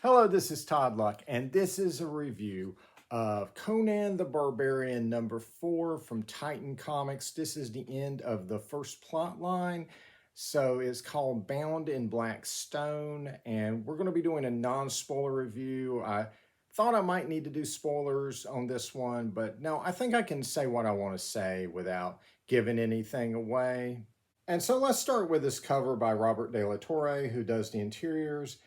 Hello, this is Todd Luck, and this is a review of Conan the Barbarian #4 from Titan Comics. This is the end of the first plot line, so it's called Bound in Black Stone, and we're going to be doing a non-spoiler review. I thought I might need to do spoilers on this one, but no, I think I can say what I want to say without giving anything away. And so let's start with this cover by Robert De La Torre, who does the interiors.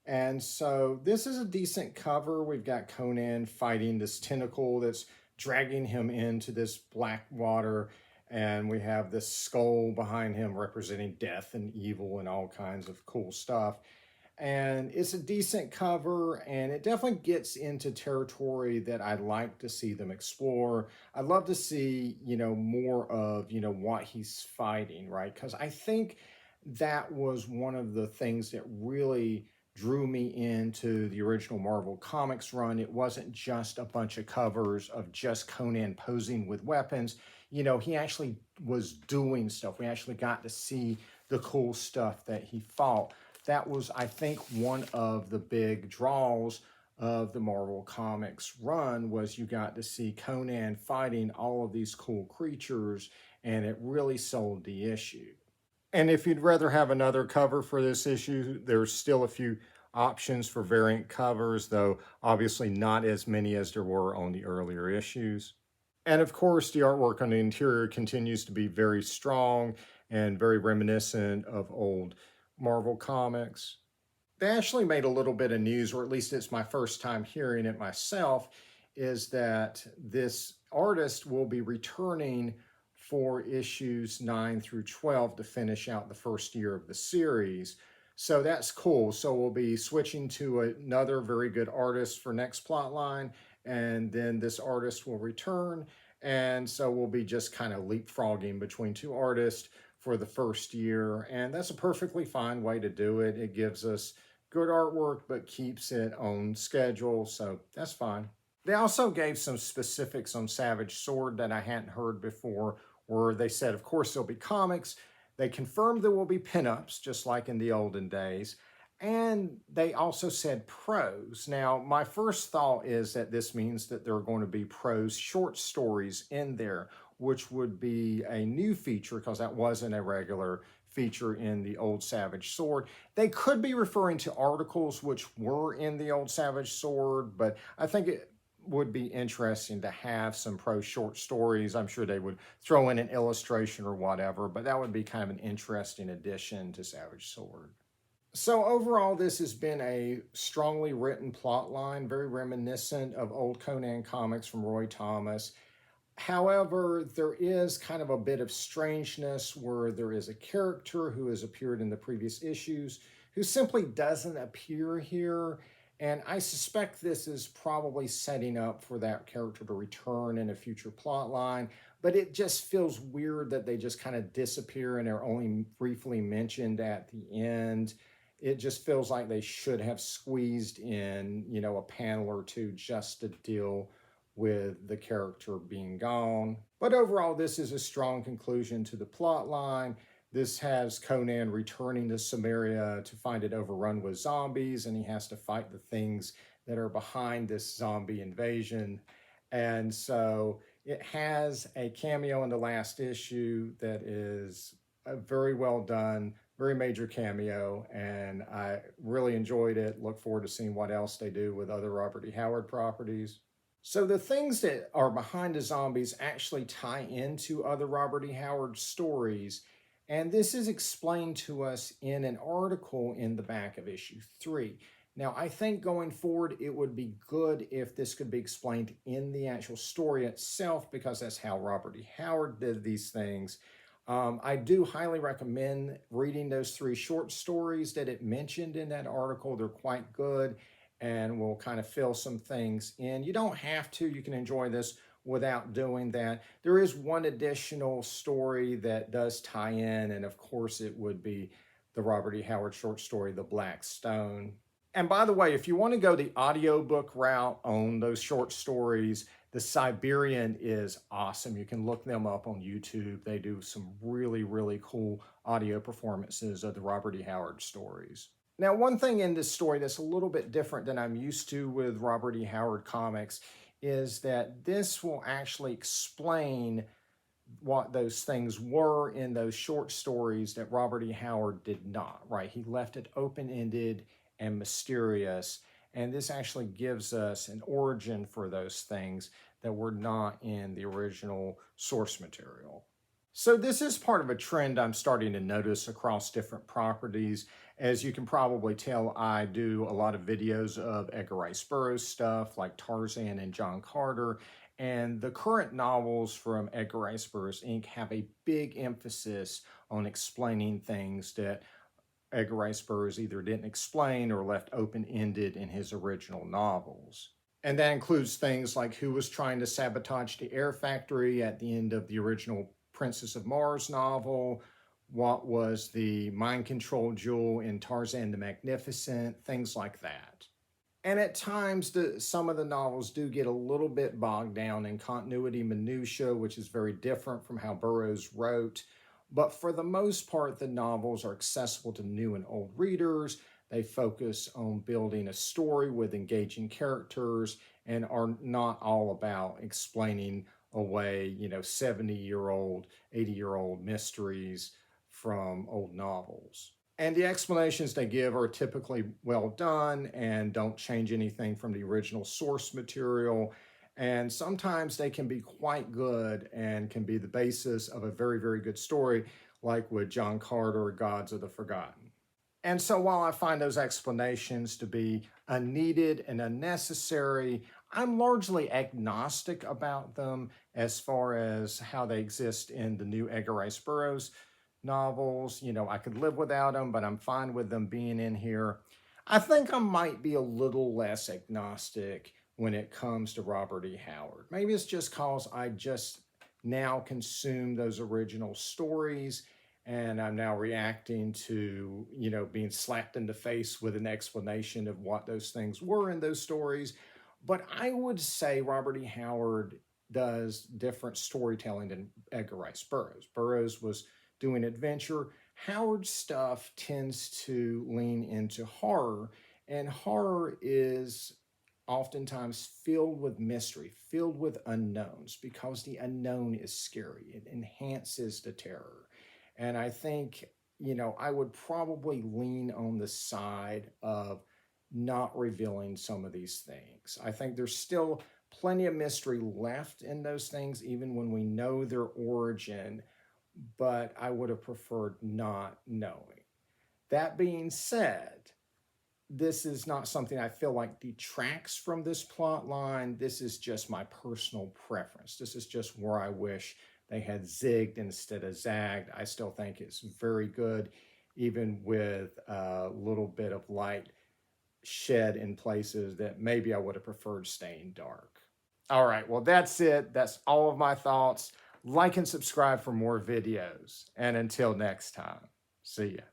And so this is a decent cover. We've got Conan fighting this tentacle that's dragging him into this black water. And we have this skull behind him representing death and evil and all kinds of cool stuff. And it's a decent cover, and it definitely gets into territory that I'd like to see them explore. I'd love to see, more of, what he's fighting, right? Because I think that was one of the things that really drew me into the original Marvel Comics run. It wasn't just a bunch of covers of just Conan posing with weapons. He actually was doing stuff. We actually got to see the cool stuff that he fought. That was, I think, one of the big draws of the Marvel Comics run was you got to see Conan fighting all of these cool creatures, and it really sold the issue. And if you'd rather have another cover for this issue, there's still a few options for variant covers, though obviously not as many as there were on the earlier issues. And of course, the artwork on the interior continues to be very strong and very reminiscent of old Marvel Comics. They actually made a little bit of news, or at least it's my first time hearing it myself, is that this artist will be returning for issues 9 through 12 to finish out the first year of the series. So that's cool. So we'll be switching to another very good artist for next plot line, and then this artist will return. And so we'll be just kind of leapfrogging between two artists for the first year. And that's a perfectly fine way to do it. It gives us good artwork, but keeps it on schedule. So that's fine. They also gave some specifics on Savage Sword that I hadn't heard before, where they said, of course, there'll be comics. They confirmed there will be pinups, just like in the olden days. And they also said prose. Now, my first thought is that this means that there are going to be prose short stories in there, which would be a new feature because that wasn't a regular feature in the old Savage Sword. They could be referring to articles which were in the old Savage Sword, but I think it would be interesting to have some prose short stories. I'm sure they would throw in an illustration or whatever, but that would be kind of an interesting addition to Savage Sword. So overall, this has been a strongly written plot line, very reminiscent of old Conan comics from Roy Thomas. However, there is kind of a bit of strangeness where there is a character who has appeared in the previous issues who simply doesn't appear here. And I suspect this is probably setting up for that character to return in a future plot line, but it just feels weird that they just kind of disappear and are only briefly mentioned at the end. It just feels like they should have squeezed in, a panel or two just to deal with the character being gone. But overall, this is a strong conclusion to the plot line. This has Conan returning to Samaria to find it overrun with zombies, and he has to fight the things that are behind this zombie invasion. And so it has a cameo in the last issue that is very well done, very major cameo, and I really enjoyed it. Look forward to seeing what else they do with other Robert E. Howard properties. So the things that are behind the zombies actually tie into other Robert E. Howard stories. And this is explained to us in an article in the back of issue 3. Now, I think going forward, it would be good if this could be explained in the actual story itself, because that's how Robert E. Howard did these things. I do highly recommend reading those 3 short stories that it mentioned in that article. They're quite good and will kind of fill some things in. You don't have to. You can enjoy this without doing that. There is one additional story that does tie in, and of course it would be the Robert E. Howard short story, The Black Stone. And by the way, if you want to go the audiobook route on those short stories, the Siberian is awesome. You can look them up on YouTube. They do some really, really cool audio performances of the Robert E. Howard stories. Now, one thing in this story that's a little bit different than I'm used to with Robert E. Howard comics is that this will actually explain what those things were in those short stories that Robert E. Howard did not, right? He left it open-ended and mysterious, and this actually gives us an origin for those things that were not in the original source material. So this is part of a trend I'm starting to notice across different properties. As you can probably tell, I do a lot of videos of Edgar Rice Burroughs stuff like Tarzan and John Carter. And the current novels from Edgar Rice Burroughs Inc. have a big emphasis on explaining things that Edgar Rice Burroughs either didn't explain or left open-ended in his original novels. And that includes things like who was trying to sabotage the air factory at the end of the original Princess of Mars novel, what was the mind control jewel in Tarzan the Magnificent, things like that. And at times, some of the novels do get a little bit bogged down in continuity minutia, which is very different from how Burroughs wrote. But for the most part, the novels are accessible to new and old readers. They focus on building a story with engaging characters and are not all about explaining away, 70-year-old, 80-year-old mysteries from old novels. And the explanations they give are typically well done and don't change anything from the original source material. And sometimes they can be quite good and can be the basis of a very, very good story, like with John Carter, Gods of the Forgotten. And so while I find those explanations to be unneeded and unnecessary, I'm largely agnostic about them as far as how they exist in the new Edgar Rice Burroughs novels. I could live without them, but I'm fine with them being in here. I think I might be a little less agnostic when it comes to Robert E. Howard. Maybe it's just because I just now consume those original stories and I'm now reacting to, being slapped in the face with an explanation of what those things were in those stories. But I would say Robert E. Howard does different storytelling than Edgar Rice Burroughs. Burroughs was doing adventure. Howard's stuff tends to lean into horror, and horror is oftentimes filled with mystery, filled with unknowns, because the unknown is scary. It enhances the terror. And I think, I would probably lean on the side of not revealing some of these things. I think there's still plenty of mystery left in those things, even when we know their origin, but I would have preferred not knowing. That being said, this is not something I feel like detracts from this plot line. This is just my personal preference. This is just where I wish they had zigged instead of zagged. I still think it's very good, even with a little bit of light shed in places that maybe I would have preferred staying dark. All right, well, that's it. That's all of my thoughts. Like and subscribe for more videos. And until next time, see ya.